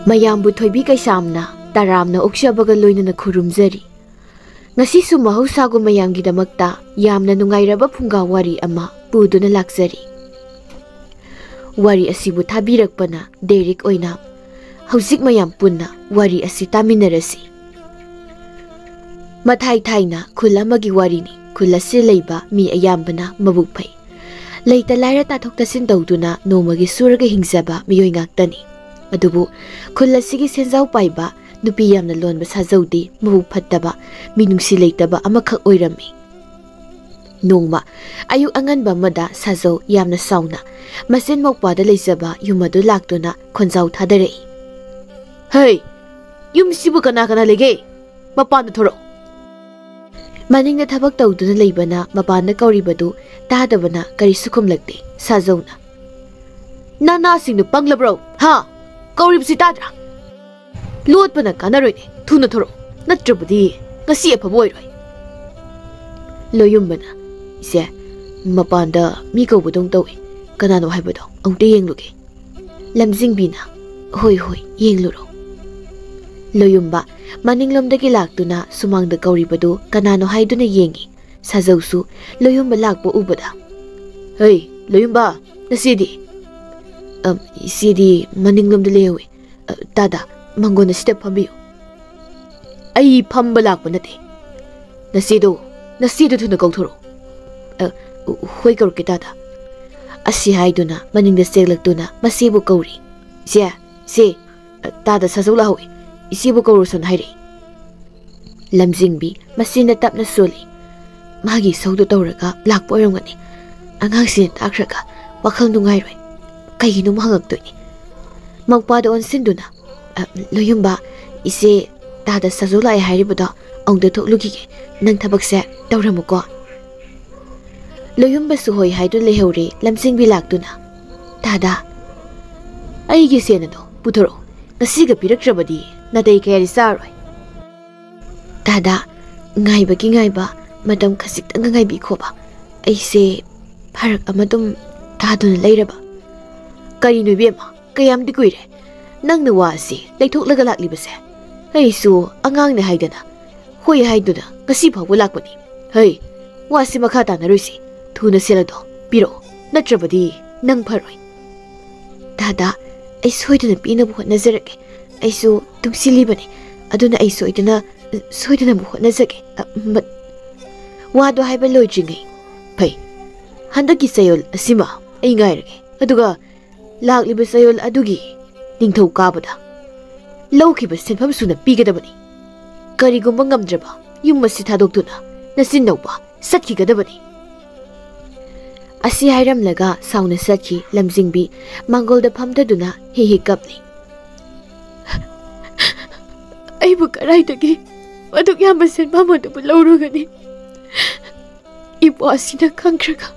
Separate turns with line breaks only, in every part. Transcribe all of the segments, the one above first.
ꯃꯌꯥꯝꯕꯨ ꯊꯣꯏꯕꯤ ꯀꯩꯁꯥꯝꯅ ꯇꯔꯥꯝꯅ ꯑꯣꯛꯆꯕꯒ ꯂꯣꯏꯅꯅ ꯈꯨꯔꯨꯝꯖꯔꯤ꯫ ꯉꯁꯤꯁꯨ ꯃꯍꯧꯁꯥꯒꯨꯝ ꯃꯌꯥꯝꯒꯤꯗꯃꯛꯇ ꯌꯥꯝꯅ ꯅꯨꯡꯉꯥꯏꯔꯕ ꯐꯨꯡꯒꯥ ꯋꯥꯔꯤ ꯑꯃ ꯄꯨꯗꯨꯅ ꯂꯥꯛꯆꯔꯤ꯫ ꯋꯥꯔꯤ ꯑꯁꯤꯕꯨ ꯊꯥꯕꯤꯔꯛꯄꯅ ꯗꯦꯔꯤꯛ ꯑꯣꯏꯅ ꯍꯧꯖꯤꯛ ꯃꯌꯥꯝ ꯄꯨꯟꯅ ꯋꯥꯔꯤ ꯑꯁꯤ ꯇꯥꯃꯤꯟꯅꯔꯁꯤ꯫ ꯃꯊꯥꯏ ꯊꯥꯏꯅ ꯈꯨꯜ ꯑꯃꯒꯤ ꯋꯥꯔꯤꯅꯤ꯫ ꯈꯨꯜ ꯑꯁꯤ ꯂꯩꯕ ꯃꯤ ꯑꯌꯥꯝꯕꯅ ꯃꯕꯨꯛ ꯐꯩ, ꯂꯩꯇ ꯂꯥꯏꯔ ꯇꯥꯊꯣꯛ ꯇꯥꯁꯤꯟ ꯇꯧꯗꯨꯅ ꯅꯣꯡꯃꯒꯤ ꯁꯨꯔꯒ ꯍꯤꯡꯖꯕ ꯃꯤꯑꯣꯏ ꯉꯥꯛꯇꯅꯤ꯫ ꯑꯗꯨꯕꯨ ꯈꯨꯜ ꯑꯁꯤꯒꯤ ꯁꯦꯟꯖꯥꯎ ꯄꯥꯏꯕ, ꯅꯨꯄꯤ ꯌꯥꯝꯅ ꯂꯣꯟꯕ ꯁꯥꯖꯧꯗꯤ ꯃꯕꯨꯛ ꯐꯠꯇꯕ, ꯃꯤꯅꯨꯡꯁꯤ ꯂꯩꯇꯕ ꯑꯃꯈꯛ ꯑꯣꯏꯔꯝꯃꯤ꯫ ꯅꯣꯡꯃ ꯑꯌꯨꯛ ꯑꯉꯟꯕ ꯑꯃꯗ ꯁꯥꯖꯧ ꯌꯥꯝꯅ ꯁꯥꯎꯅ ꯃꯆꯤꯟ ꯃꯧꯄꯥꯗ ꯂꯩꯖꯕ ꯌꯨꯝ ꯑꯗꯨ ꯂꯥꯛꯇꯨꯅ ꯈꯣꯟꯖꯥꯎ ꯊꯥꯗꯔꯛꯏ꯫ "ꯍꯩ, ꯌꯨꯝꯁꯤꯕꯨ ꯀꯅꯥ ꯀꯅꯥ ꯂꯩꯒꯦ? ꯃꯄꯥꯟꯗ ꯊꯣꯔꯛꯎ!" ꯃꯅꯤꯡꯗ ꯊꯕꯛ ꯇꯧꯗꯨꯅ ꯂꯩꯕꯅ ꯃꯄꯥꯟꯗ ꯀꯧꯔꯤꯕꯗꯨ ꯇꯥꯗꯕꯅ ꯀꯔꯤꯁꯨ ꯈꯨꯝꯂꯛꯇꯦ꯫ ꯁꯥꯖꯧꯅ, "ꯅꯅꯥꯁꯤꯡꯗꯨ ꯄꯪꯂꯕ꯭ꯔꯣ? ꯍꯥ? ꯀꯧꯔꯤꯕꯁꯤ ꯇꯥꯗ꯭ꯔꯥ? ꯂꯣꯠꯄꯅ ꯀꯥꯟꯅꯔꯣꯏꯅꯦ, ꯊꯨꯅ ꯊꯣꯔꯛꯎ, ꯅꯠꯇ꯭ꯔꯕꯗꯤ ꯉꯁꯤ ꯑꯐꯕ ꯑꯣꯏꯔꯣꯏ." ꯂꯣꯌꯨꯝꯕꯅ, "ꯏꯆꯦ, ꯃꯄꯥꯟꯗ ꯃꯤ ꯀꯧꯕꯗꯧ ꯇꯧꯏ, ꯀꯅꯥꯅꯣ ꯍꯥꯏꯕꯗꯣ ꯑꯃꯨꯛꯇ ꯌꯦꯡꯂꯨꯒꯦ." ꯂꯝꯖꯤꯡꯕꯤꯅ, "ꯍꯣꯏ ꯍꯣꯏ, ꯌꯦꯡꯂꯨꯔꯣ." ꯂꯣꯌꯨꯝꯕ ꯃꯅꯤꯡꯂꯣꯝꯗꯒꯤ ꯂꯥꯛꯇꯨꯅ ꯁꯨꯃꯥꯡꯗ ꯀꯧꯔꯤꯕꯗꯨ ꯀꯅꯥꯅꯣ ꯍꯥꯏꯗꯨꯅ ꯌꯦꯡꯏ꯫ ꯁꯥꯖꯧꯁꯨ ꯂꯣꯌꯨꯝꯕ ꯂꯥꯛꯄ ꯎꯕꯗ, "ꯍꯩ, ꯂꯣꯌꯨꯝꯕ, ꯅꯆꯦꯗꯤ?" "ꯏꯆꯦꯗꯤ ꯃꯅꯤꯡꯂꯣꯝꯗ ꯂꯩꯍꯧꯏ꯫ ꯗꯥꯗꯥ, ꯃꯥꯡꯒꯣꯟ ꯑꯁꯤꯗ ꯐꯝꯕꯤꯌꯨ." "ꯑꯩ ꯐꯝꯕ ꯂꯥꯛꯄ ꯅꯠꯇꯦ, ꯅꯆꯦꯗꯣ ꯊꯨꯅ ꯀꯧꯊꯣꯔꯛꯎ." "ꯍꯣꯏ, ꯀꯧꯔꯛꯀꯦ ꯗꯥꯗꯥ." ꯑꯁꯤ ꯍꯥꯏꯗꯨꯅ ꯃꯅꯤꯡꯗ ꯆꯦꯜꯂꯛꯇꯨꯅ ꯃꯆꯦꯕꯨ ꯀꯧꯔꯤ꯫ "ꯏꯆꯦ, ꯗꯥꯗꯥ ꯁꯥꯖꯧ ꯂꯥꯛꯍꯧꯏ, ꯏꯆꯦꯕꯨ ꯀꯧꯔꯨꯁꯣꯅ ꯍꯥꯏꯔꯛꯏ." ꯂꯝꯖꯤꯡꯕꯤ ꯃꯆꯤꯟꯗ ꯇꯞꯅ ꯁꯣꯜꯂꯤ꯫ "ꯃꯥꯒꯤ ꯏꯁꯧꯗꯨ ꯇꯧꯔꯒ ꯂꯥꯛꯄ ꯑꯣꯏꯔꯝꯒꯅꯤ. ꯑꯉꯥꯡꯁꯤꯅ ꯇꯥꯈ꯭ꯔꯒ ꯋꯥꯈꯜ ꯅꯨꯡꯉꯥꯏꯔꯣꯏ, ꯀꯩꯒꯤꯅꯣ ꯍꯪꯉꯛꯇꯣꯏꯅꯤ." ꯃꯧꯄꯥꯗ ꯑꯣꯟꯁꯤꯟꯗꯨꯅ, "ꯂꯣꯌꯨꯝꯕ, ꯏꯆꯦ ꯗꯥꯗꯥ ꯁꯥꯖꯧ ꯂꯥꯛꯑꯦ ꯍꯥꯏꯔꯤꯕꯗꯣ ꯑꯃꯨꯛꯇ ꯊꯣꯛꯂꯨꯈꯤꯒꯦ, ꯅꯪ ꯊꯕꯛꯁꯦ ꯇꯧꯔꯝꯃꯨꯀꯣ." ꯂꯣꯌꯨꯝꯕꯁꯨ ꯍꯣꯏ ꯍꯥꯏꯗꯨꯅ ꯂꯩꯍꯧꯔꯦ꯫ ꯂꯝꯖꯤꯡꯕꯤ ꯂꯥꯛꯇꯨꯅ, "ꯗꯥꯗꯥ, ꯑꯩꯒꯤ ꯁꯦꯟ ꯑꯗꯣ ꯄꯨꯊꯣꯔꯛꯎ, ꯉꯁꯤꯒ ꯄꯤꯔꯛꯇ꯭ꯔꯕꯗꯤ ꯅꯥꯇꯩ ꯀꯌꯥꯗꯤ ꯆꯥꯔꯣꯏ." "ꯗꯥꯗꯥ, ꯉꯥꯏꯕꯒꯤ ꯉꯥꯏꯕ, ꯃꯇꯝ ꯈꯖꯤꯛꯇꯪꯒ ꯉꯥꯏꯕꯤꯈꯣꯕ, ꯑꯩꯁꯦ ꯐꯔꯛ ꯑꯃ ꯑꯗꯨꯝ ꯇꯥꯗꯨꯅ ꯂꯩꯔꯕ." "ꯀꯔꯤꯅꯣ ꯏꯕꯦꯝꯃ, ꯀꯌꯥꯝꯗꯤ ꯀꯨꯏꯔꯦ ꯅꯪꯅ ꯋꯥ ꯑꯁꯤ ꯂꯩꯊꯣꯛꯂꯒ ꯂꯥꯛꯂꯤꯕꯁꯦ? ꯑꯩꯁꯨ ꯑꯉꯥꯡꯅꯦ ꯍꯥꯏꯗꯅ ꯍꯣꯏ ꯍꯥꯏꯗꯨꯅ ꯉꯁꯤ ꯐꯥꯎꯕ ꯂꯥꯛꯄꯅꯤ. ꯍꯩ, ꯋꯥꯁꯤ ꯃꯈꯥ ꯇꯥꯅꯔꯣꯏꯁꯤ, ꯊꯨꯅ ꯁꯦꯜ ꯑꯗꯣ ꯄꯤꯔꯛꯑꯣ, ꯅꯠꯇ꯭ꯔꯕꯗꯤ ꯅꯪ ꯐꯔꯣꯏ." "ꯗꯥꯗꯥ, ꯑꯩ ꯁꯣꯏꯗꯅ ꯄꯤꯅꯕ ꯍꯣꯠꯅꯖꯔꯒꯦ. ꯑꯩꯁꯨ ꯇꯨꯡꯁꯤꯜꯂꯤꯕꯅꯤ, ꯑꯗꯨꯅ ꯑꯩ ꯁꯣꯏꯗꯅꯕ ꯍꯣꯠꯅꯖꯒꯦ." ꯋꯥꯗꯣ ꯍꯥꯏꯕ ꯂꯣꯏꯗ꯭ꯔꯤꯉꯩ, "ꯐꯩ, ꯍꯟꯗꯛꯀꯤ ꯆꯌꯣꯜ ꯑꯁꯤꯃ ꯑꯩ ꯉꯥꯏꯔꯒꯦ, ꯑꯗꯨꯒ ꯂꯥꯛꯂꯤꯕ ꯆꯌꯣꯜ ꯑꯗꯨꯒꯤ ꯅꯤꯡꯊꯧꯀꯥꯕꯗ ꯂꯧꯈꯤꯕ ꯁꯦꯟꯐꯝ ꯁꯨꯅ ꯄꯤꯒꯗꯕꯅꯤ. ꯀꯔꯤꯒꯨꯝꯕ ꯉꯝꯗ꯭ꯔꯕ ꯌꯨꯝ ꯑꯁꯤ ꯊꯥꯗꯣꯛꯇꯨꯅ ꯅꯆꯤꯟꯅꯧꯕ ꯆꯠꯈꯤꯒꯗꯕꯅꯤ." ꯑꯁꯤ ꯍꯥꯏꯔꯝꯂꯒ ꯁꯥꯎꯅ ꯆꯠꯈꯤ꯫ ꯂꯝꯖꯤꯡꯕꯤ ꯃꯥꯡꯒꯣꯜꯗ ꯐꯝꯊꯗꯨꯅ ꯍꯤ ꯀꯞꯂꯤ꯫ "ꯑꯩꯕꯨ ꯀꯔꯥꯏꯗꯒꯤ ꯑꯗꯨꯛ ꯌꯥꯝꯕ ꯁꯦꯟꯐꯝ ꯑꯗꯨꯕꯨ ꯂꯧꯔꯨꯒꯅꯤ? ꯏꯄ꯭ꯋꯥꯁꯤꯅ ꯈꯪꯈ꯭ꯔꯒ,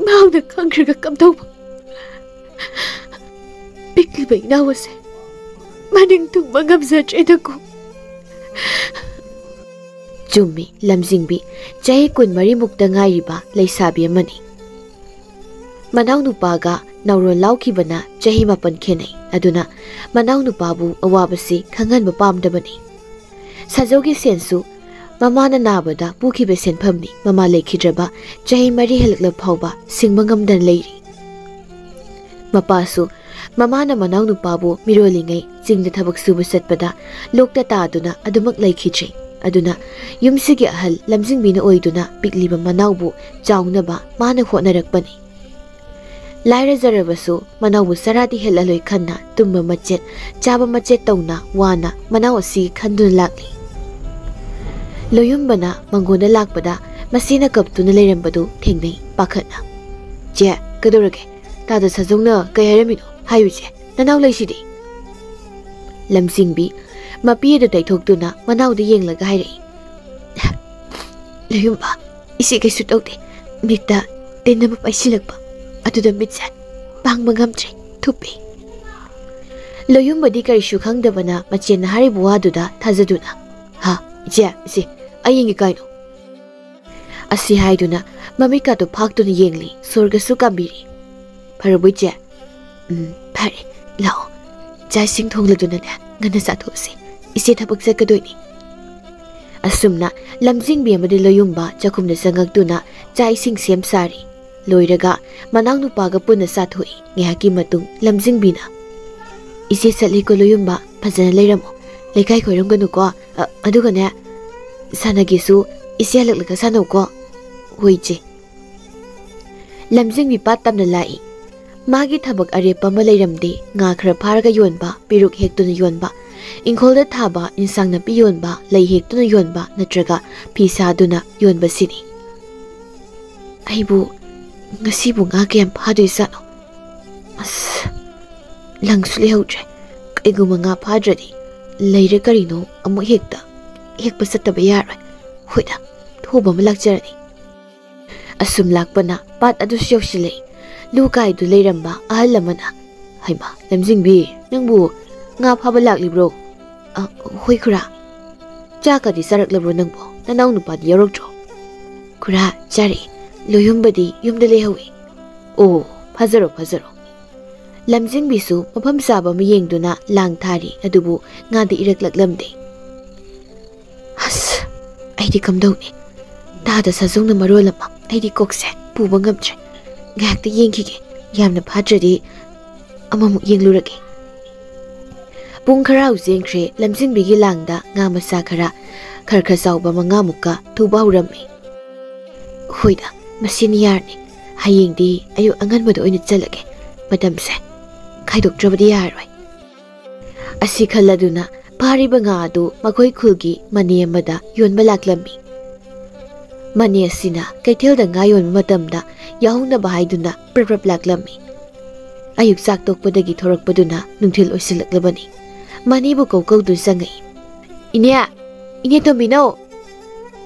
ꯃꯍꯥꯛꯅ ꯈꯪꯈ꯭ꯔꯒ ꯀꯝꯗꯧꯕ? ꯄꯤꯛꯂꯤꯕ ꯏꯅꯥꯎ ꯑꯁꯦ ꯃꯅꯤꯡ ꯇꯨꯡꯕ ꯉꯝꯖꯗ꯭ꯔꯦꯗꯀꯣ." ꯆꯨꯝꯃꯤ, ꯂꯝꯖꯤꯡꯕꯤ ꯆꯍꯤ 24ꯃꯨꯛꯇ ꯉꯥꯏꯔꯤꯕ ꯂꯩꯁꯥꯕꯤ ꯑꯃꯅꯤ꯫ ꯃꯅꯥꯎꯅꯨꯄꯥꯒ ꯅꯧꯔꯣꯟ ꯂꯥꯎꯈꯤꯕꯅ ꯆꯍꯤ 7 ꯈꯦꯅꯩ, ꯑꯗꯨꯅ ꯃꯅꯥꯎꯅꯨꯄꯥꯕꯨ ꯑꯋꯥꯕꯁꯤ ꯈꯪꯍꯟꯕ ꯄꯥꯝꯗꯕꯅꯤ꯫ ꯁꯥꯖꯧꯒꯤ ꯁꯦꯟꯁꯨ ꯃꯃꯥꯅ ꯅꯥꯕꯗ ꯄꯨꯈꯤꯕ ꯁꯦꯟꯐꯝꯅꯤ꯫ ꯃꯃꯥ ꯂꯩꯈꯤꯗ꯭ꯔꯕ ꯆꯍꯤ 4 ꯍꯦꯜꯂꯛꯂ ꯐꯥꯎꯕ ꯁꯤꯡꯕ ꯉꯝꯗꯅ ꯂꯩꯔꯤ꯫ ꯃꯄꯥꯁꯨ ꯃꯃꯥꯅ ꯃꯅꯥꯎꯅꯨꯄꯥꯕꯨ ꯃꯤꯔꯣꯜꯂꯤꯉꯩ ꯆꯤꯡꯗ ꯊꯕꯛ ꯁꯨꯕ ꯆꯠꯄꯗ ꯂꯣꯛꯇ ꯇꯥꯗꯨꯅ ꯑꯗꯨꯃꯛ ꯂꯩꯈꯤꯗ꯭ꯔꯦ꯫ ꯑꯗꯨꯅ ꯌꯨꯝꯁꯤꯒꯤ ꯑꯍꯜ ꯂꯝꯖꯤꯡꯕꯤꯅ ꯑꯣꯏꯗꯨꯅ ꯄꯤꯛꯂꯤꯕ ꯃꯅꯥꯎꯕꯨ ꯆꯥꯎꯅꯕ ꯃꯥꯅ ꯍꯣꯠꯅꯔꯛꯄꯅꯤ꯫ ꯂꯥꯏꯔꯖꯔꯕꯁꯨ ꯃꯅꯥꯎꯕꯨ ꯆꯔꯥꯗꯤ ꯍꯦꯜꯂꯂꯣꯏ ꯈꯟꯅ ꯇꯨꯝꯕ ꯃꯆꯦꯠ ꯆꯥꯕ ꯃꯆꯦꯠ ꯇꯧꯅ ꯋꯥꯅ ꯃꯅꯥꯎ ꯑꯁꯤ ꯈꯟꯗꯨꯅ ꯂꯥꯛꯂꯤ꯫ ꯂꯣꯌꯨꯝꯕꯅ ꯃꯥꯡꯒꯣꯟꯗ ꯂꯥꯛꯄꯗ ꯃꯆꯦꯅ ꯀꯞꯇꯨꯅ ꯂꯩꯔꯝꯕꯗꯨ ꯊꯦꯡꯅꯩ ꯄꯥꯈꯠꯅ꯫ "ꯆꯦ, ꯀꯩꯗꯧꯔꯒꯦ? ꯗꯥꯗꯥ ꯁꯥꯖꯧꯅ ꯀꯩ ꯍꯥꯏꯔꯝꯃꯤꯅꯣ? ꯍꯥꯏꯌꯨ ꯆꯦ, ꯅꯅꯥꯎ ꯂꯩꯁꯤꯗꯤ." ꯂꯝꯖꯤꯡꯕꯤ ꯃꯄꯤ ꯑꯗꯨ ꯇꯩꯊꯣꯛꯇꯨꯅ ꯃꯅꯥꯎꯗ ꯌꯦꯡꯂꯒ ꯍꯥꯏꯔꯛꯏ꯫ "ꯂꯣꯌꯨꯝꯕ, ꯏꯆꯦ ꯀꯩꯁꯨ ꯇꯧꯗꯦ, ꯃꯤꯠꯇ ꯇꯤꯟ ꯑꯃ ꯄꯥꯏꯁꯤꯜꯂꯛꯄ, ꯑꯗꯨꯗ ꯃꯤꯠꯁꯦ ꯄꯥꯡꯕ ꯉꯝꯗ꯭ꯔꯦ, ꯊꯨꯞꯄꯤ." ꯂꯣꯌꯨꯝꯕꯗꯤ ꯀꯔꯤꯁꯨ ꯈꯪꯗꯕꯅ ꯃꯆꯦꯅ ꯍꯥꯏꯔꯤꯕ ꯋꯥꯗꯨꯗ ꯊꯥꯖꯗꯨꯅ, ꯏꯆꯦ, ꯑꯩ ꯌꯦꯡꯒꯦ ꯀꯥꯏꯅꯣ." ꯑꯁꯤ ꯍꯥꯏꯗꯨꯅ ꯃꯃꯤꯠꯀꯥꯗꯨ ꯐꯥꯛꯇꯨꯅ ꯌꯦꯡꯂꯤ꯫ ꯁꯣꯔꯒꯁꯨ ꯀꯥꯝꯕꯤꯔꯤ꯫ "ꯐꯔꯕꯣ ꯏꯆꯦ?" ꯐꯔꯦ, ꯂꯥꯛꯑꯣ, ꯆꯥꯛ ꯏꯁꯤꯡ ꯊꯣꯡꯂꯗꯨꯅꯅꯦ ꯉꯟꯅ ꯆꯥꯊꯣꯛꯑꯁꯤ ꯏꯆꯦ ꯊꯕꯛ ꯆꯠꯀꯗꯣꯏꯅꯤ ꯑꯁꯨꯝꯅ ꯂꯝꯖꯤꯡꯕꯤ ꯑꯃꯗꯤ ꯂꯣꯌꯨꯝꯕ ꯆꯥꯛꯈꯨꯝꯗ ꯆꯪꯉꯛꯇꯨꯅ ꯆꯥꯛ ꯏꯁꯤꯡ ꯁꯦꯝ ꯁꯥꯔꯤ ꯂꯣꯏꯔꯒ ꯃꯅꯥꯎ ꯅꯨꯄꯥꯒ ꯄꯨꯟꯅ ꯆꯥꯊꯣꯛꯏ ꯉꯥꯏꯍꯥꯛꯀꯤ ꯃꯇꯨꯡ ꯂꯝꯖꯤꯡꯕꯤꯅ 이제 쌀리고 로윤바 파자나 레이라모 레카이 거이런거누고 아두가네 사나기수 이제 할락라가 사놓고 호이지 lamjing mi pat tamna lai magi thabak are pama leiramde nga khra pharga yonba piruk hektuna yonba ingkholda thaba insang na pi yonba lei hektuna yonba natraga phisa duna yonba sini aibu ngasi bu nga kem phadoi sano as langsule hautre kaiguma nga phadradi leire karino amu hekta hekpa sataba yaroi hoida thoba malakjarani asum lakpana pat adu yoshile lukai du leiramba ahalamana haima lamjingbi nangbu nga phaba laklibro hoi khura chaka di sarak labro nangbo nanaw nupa di yorokjo khura chari loyumbadi yumda lehawi o phazaro lamjingbi su mafam saba ma yengduna lang thari adubu nga di iraklaklamde has aidi kamdawni tada sajongna marolama aidi kokse puba ngamtre ngakta yengkige yamna phadradi amamuk yenglurage pung khara uzengkhre lamjinbigi langda nga masa khara kharkha sauba manga mukka thuba hurami hoida masini yarni hayengdi ayu anganbado oina chalage madamse khaidok drabadi yaroi asi khalladuna pariba nga adu makhoi khulgi mani amada yonba laklami mani asina kaithel da nga yon matamda yahuna bahaiduna prap laklami ayuk sak tokpadagi thorakpaduna nungthil oisilaklabani mani bu kokau du sangai ine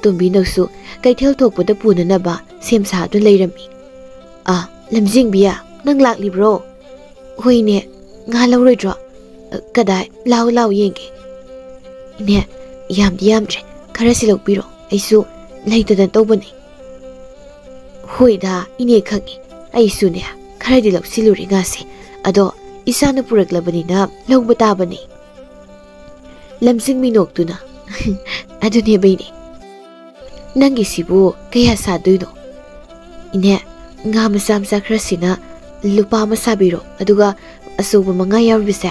tombino su kaithel thokpada punana ba semsa du leirami lamjingbiya nang laklibro hoine nga lawroidro kadai law yenge ine yamtre khara silokpiro aisu leitada tawbani hoida ine khangi aisu ne kharadi lawsiluri ngasi ado isana puraklabani na lawba tabani lamsing minoktuna adune beini nangi sibu kaya saduino ine nga masamsa khrasina lupa masabiro aduga asuba manga yarbise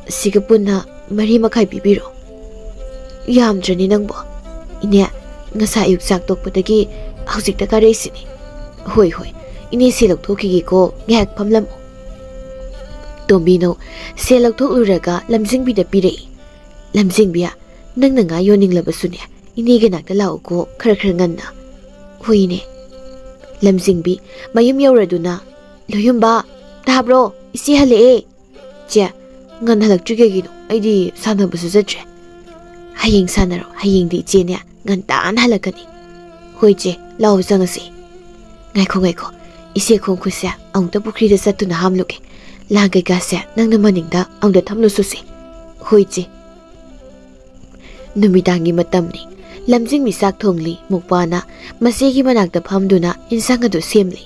sigapuna mari makai bibiro yamdrani nangbo ine ngasa ayuk sak tokpadagi hausikta kareisini hoi ine selok thokigi ko ngak phamlam tombino selok thokluraga lamjingbi da pirei lamjingbiya nangna nga yoninglabasune ine ganakta lao ko khara nganna hoine lamjingbi mayum yauraduna loyumba tabro isi hale che ngan halakjugegino aidi sanabasu jatre hayeng sanaro hayengdi chenya ngan tan halakani hoiche law jangasi ngaiko ise khongkhusa angta pukri da satuna hamluke langai ka se nangna maningda angda thamlo susi hoiche numidangi matamni lamjing mi sak thongli mukpana masegi manakta phamduna insang adu semli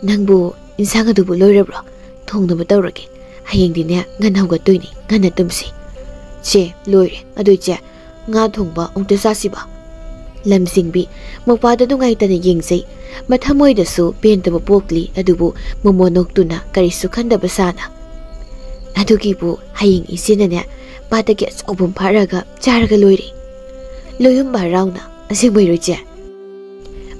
nangbu insang adu bu loirabro thongna ba tawrage hayengdine ngan hawga toini ngana tumsi che loire adu che nga thongba ongta sasiba lamjingbi mukpada dungai tana yengzai mathamoi da su pentaba pokli adubu momonoktuna karisu khandaba sana adugi bu hayeng isinane patake obum pharaga charaga loire loyumba rauna asingboiro che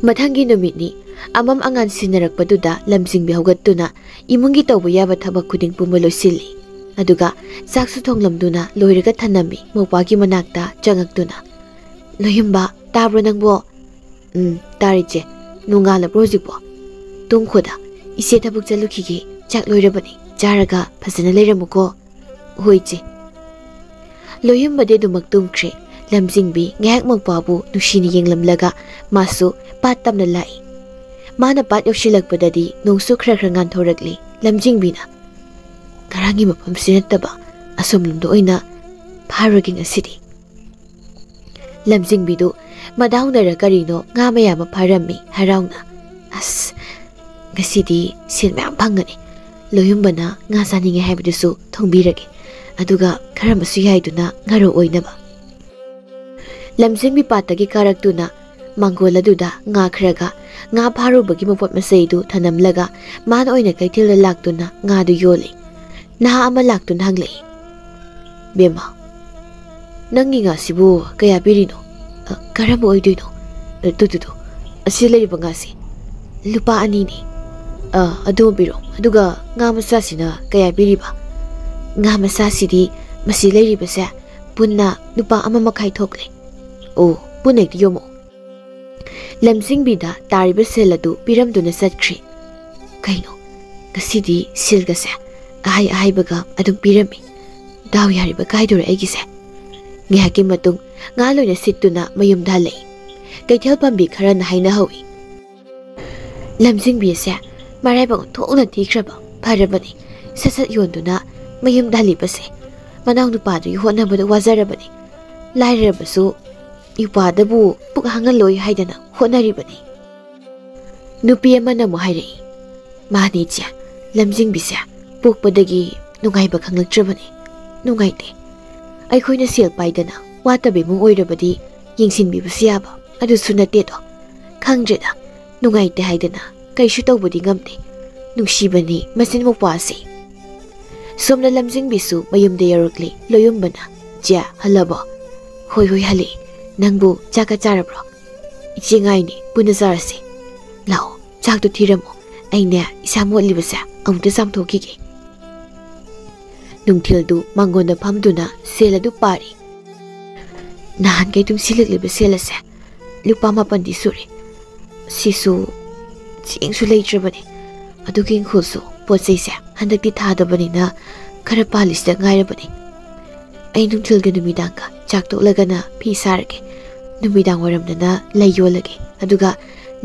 mathangi numitni amam angan sinarakpaduda lamjingbi hawgattuna imungi tawba yaba thabak khuding puma loisili aduga saksu thonglamduna loiraga thanami mopagi manakta changaktuna loyumba tabro nangbo tariche nungala project tungkhoda ise thabuk chalukhige chak loirabani charaga phasana leiramuko hoiche loyumba de dumak tumkhre lamjingbi ngak mokpabu nushini yenglamlaga masu pat tamna lai mana pat yoshilakpadadi nongsu khra ngan thorakli lamjingbina karangi mapam sinataba asomlumdo oina pharaging asidi lamjingbidu madawnara karino nga mayama pharami harauna as gasidi sin mayam phangani loyumbana nga saninge haibidusu thongbirage aduga khara masu yaiduna ngaro oinaba lamjingbi patagi karaktuna mangol aduda nga khraga nga pharubagi mopot masaidu thanamlaga man oina kaithil laktuna nga du yoli na ama laktun hangle bema nangi nga sibu kaya birino karamo oiduino tu asile bangasi lupa ani ni adu biro aduga nga masasina kaya biriba nga masasidi masile ribasa punna lupa ama makai thokle o punek yomo lamsingbida tariba seladu piramduna satkri kaino gasidi silgase ahai baga adum pirami daw yariba kaidura aigise ngihaki matung nga loina sittuna mayum dhalei kaithel pambi khara na haina hawi lamsingbi se marai bang thokna thikraba pharabani sasat yonduna mayum dhali base manaw nupa du hona bada wazarabani lairabasu ipadabu puk hangaloi haidana honaribani nupi amana mo hairei mani cha lamsingbi se pokpadagi nungaiba khanglaktrabani nungaite aikoina sel paidana watabe mung oirabadi yingsinbi basiaba adu sunate do khangjeda nungaite haidana kaishu tawbudi ngamte nungsibani masin mo pasi somna lamjingbi su mayumde yarokli loyumbana ja halabo hoi hali nangbu chaka charabro ichingaini punazarasi lao chakto thiramo aine isamo libasa amte samthokige nungthildu mangonda phamduna seladu pari nahan kai tum silik liba selase lupa mapandi suri sisu chingsu leitrabani adugi khulsu potseisa handakti thadabani na khara palis da ngairabani ai nungthilga numidanga chakto lagana phi sarge numidang waramdana layolage aduga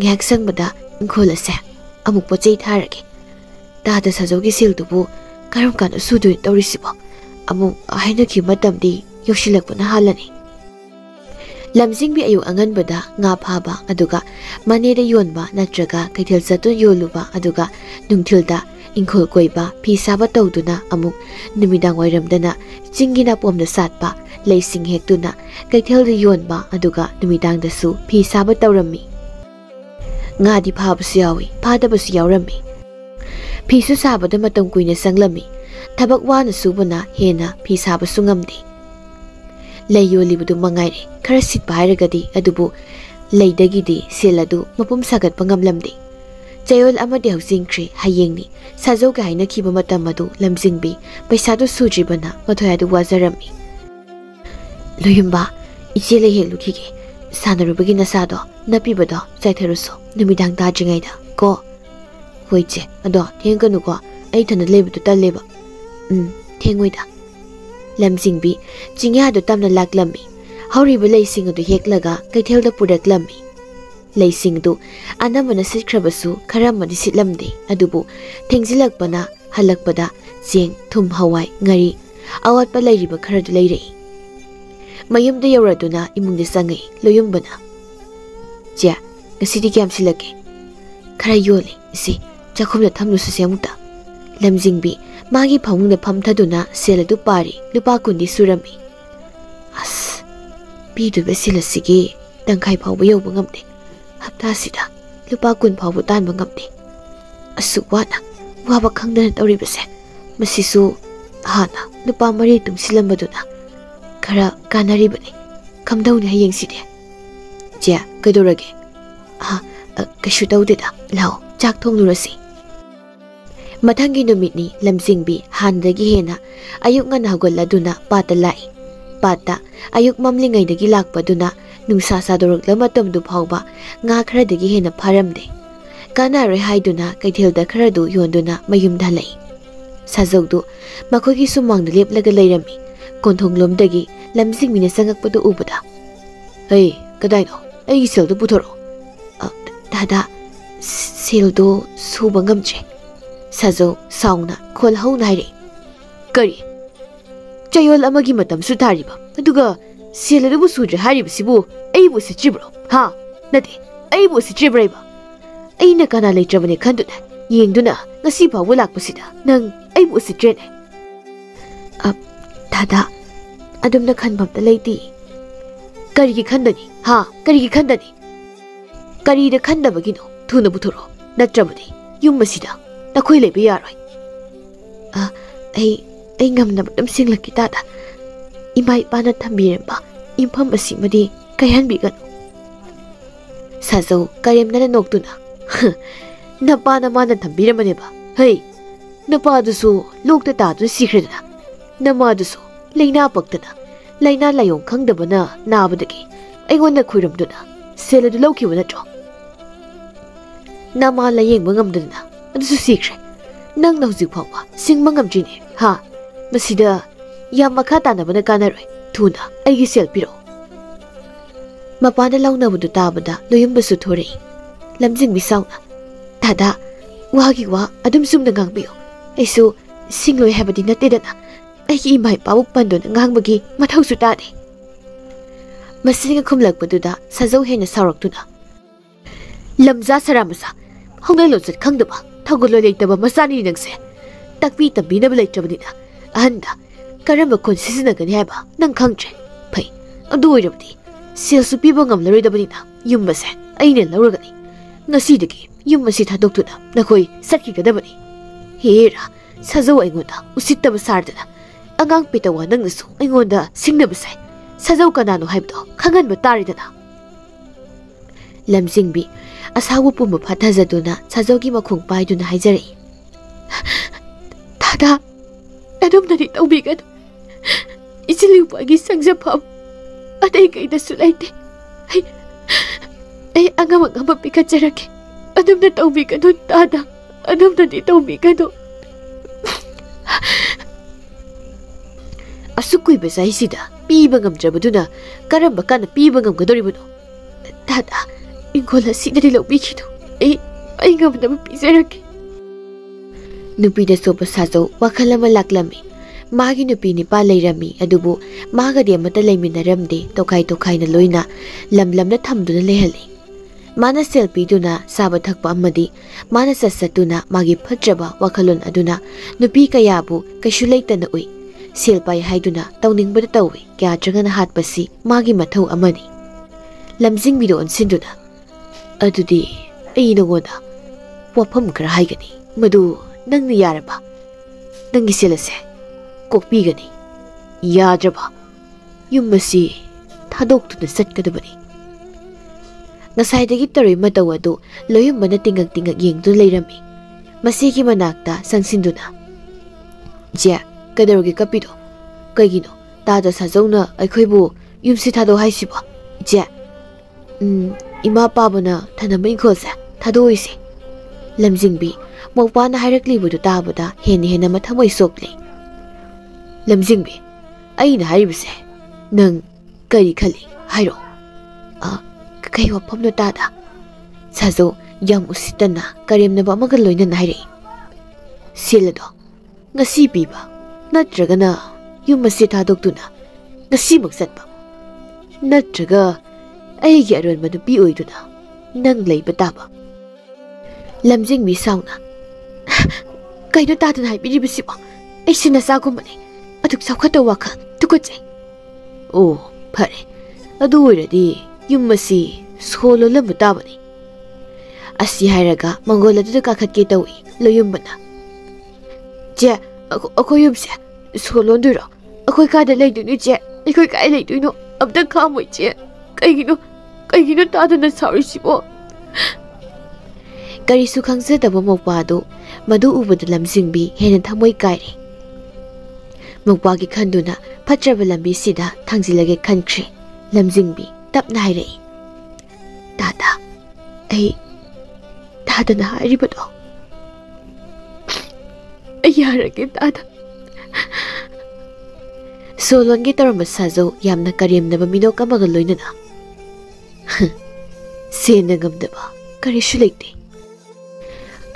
ngak sangbada ngolase amuk pochei tharage dada sajogi sildubu karam kan sudu tawrisibo amuk aina ki matamdi yoshilakpana halani lamjingbi ayu anganbada nga phaba aduga maneda yonba natraga kaithel chatu yoluba aduga nungthilda ingkhol koiba phi saba tawduna amuk numidang wairamdana chingina pomna satpa leising hektuna kaithel yonba aduga numidang dasu phi saba tawrami nga di phabasu yawi phadabasu yawrami phisu sabada matam kuina sanglami thabak wana subuna hena phi sabasu ngamdi layolibudu mangaire khara sitpa hairagadi adubu leidagidi seladu mapum sagat pangamlamdi chayol amadi hausingkri hayengni sajoga haina khiba matam madu lamjingbi paisadu sujibana mathoyadu wazarami loyumba ichele helukhige sanarubagi nasado napibado chaitharuso numidang dajingaida ko hoiche ado thengkanu ko ai thana lebudu taleba thengoida lamjingbi chingya do tamna laklami hauriba leising adu heklaga kaithelda pudaklami leising du anamana sitkhrabasu kharamani sitlamde adubu thengzilakpana halakpada cheng thum hawai ngari awatpa leiriba kharadu leirei mayumda yawraduna imungde sangai loyumbana ja ngasidi kyam silake khara yole si chakhumla thamnu susemuta lamjingbi magi phamungda phamthaduna seladu pari lupa kundi surami as bidu besilasigi tangkai phawba yawba ngamde hapta sida lupa kun phawba tanba ngamde asukwana waba khangdana tawribase masisu hana lupa mari tumsilambaduna khara kanaribani kamdawni hayengside ja kadorage kashu tawdeda lao chak thonglurasi mathangi numitni lamjingbi handagi hena ayuk ngana hagolladuna pata lai pata ayuk mamlingaidagi lakpaduna nungsa sadorokla matamdu phawba nga kharadagi hena pharamde kanare haiduna kaithelda kharadu yonduna mayumda lai sajogdu makhogi sumangda leplaga leirami konthonglomdagi lamjingmina sangakpadu ubada hey kadaino ai seldu puthoro dada seldu suba ngamche sajo sauna khol hau naire kari chayol amagi matam su thariba aduga seladu sudre hariba sibu ai bu sichibro ha nati ai bu sichibraiba ai na kana leitrabane khanduna yengduna ngasi bawu lakpasida nang ai bu sitrene दादा अदुमना खनबमता लेती करिगी खंदनी हा करिगी खंदनी करीदा खंदबगिनो थुना बुथुरो नत्रबदी yum मसिदा तखोय लेबे यारोय ai ngamnam dam singlaki tada imai pana thambiremba impham asimadi kaihan bigan sazo karemna noktuna na pana mana thambiremane ba hey na pa dusu lokta ta du sikhreda na ma dusu leina paktana leina layong khangdabana nabadagi aigona khuiramduna seladu lokhiwa natro na ma layeng bangamdana adusu sikre nang na hujik phawa singma ngamjine ha masida yam makha tanabana kanaroi thuna aigi sel piro mapana launabadu tabada loyumbasu thorei lamjing bisauna dada wagi wa adum sumna ngangbiyo aisu singloi habadi natedana aigi imai pawu pandona ngangbagi mathausu tade masinga khumlakpaduda sajau hena saraktuna lamja saramasa hongai lojat khangdaba thagolo leitaba masani nangse takpi tabina bleitrabadina ahanda karamba kon sisinagani haiba nang khangtre phai adu oirabdi selsu piba ngamlaroidabadina yumbase aine lauragani ngasidagi yummasi thadoktuna nakoi sakkigadabani hera sajau aingoda usittaba sardana angang pitawa nangnasu aingoda singnabasai sajau kanano haibdo khanganba taridana lamjingbi asawu pumba phathajaduna sajaugi makhung paiduna haijari dada adum nani tawbigadu ichiliupagi sangjapam adai kaida sulaite ai angama pikacharake adum na tawbigadu dada adum nani tawbigadu asukui besai sida piba ngamjabaduna karamba kana piba ngamgadoribuno dada ingola sidari lobikhidu ai ngamdaba pizarake nupida sopa sajo wakhalama laklami magi nupi nipa leirami adubu magadi amata leiminaramde tokai na loina lamlamna thamduna lehali mana selfie duna saba thakpa amadi mana sassatuna magi phatraba wakhalon aduna nupi kayabu kaishu leitana ui selpai haiduna tawningbada tawi kya jangana hatpasi magi mathau amani lamjing bido onsinduna adudi ai nogoda wafam kra haigani madu nangni yaraba nangi selase kokpigani yadraba yummasi thadoktu satkadabani ngasaidagi taroi mataw adu loyumbana tingak yengdu leirami masigi manakta sangsinduna je kadarogi kapido kaigino tada sajawna aikhoibu yumsi thado haisiba je ima pabana thanamai khose thadoise lamjingbi mokpana hairaklibudu tabada hena mathamoi sokli lamjingbi aina haibse nang kari khali hairo kai wapamno tada sajo yam usitana karemna ba magal loina naire silado ngasi biba natragana yumasi thadoktuna ngasi maksatba natraga aigi aron madu pi oiduna nang leiba taba lamjingbi sauna kaino tadana haibiribisiba aisina sagumani aduk saukhato waka tukoche oh phare adu oiradi yummasi solo lambu tabani asi hairaga mangola du kakhatke tawi loyumbana je akoyumse solo nduro akoy kada leidunu je akoy kai leidunu abda khamoi je kaigino tadana saurisibo karisu khangzadaba mokpado madu ubada lamjingbi hena thamoi kairi mokpagi khanduna phatraba lambi sida thangjilage khankhri lamjingbi tapna hairei dada ai dadana hairibado ayarage dada solonge tarama sajo yamna karemnaba minok amaga loinana sena gamdaba karishu leite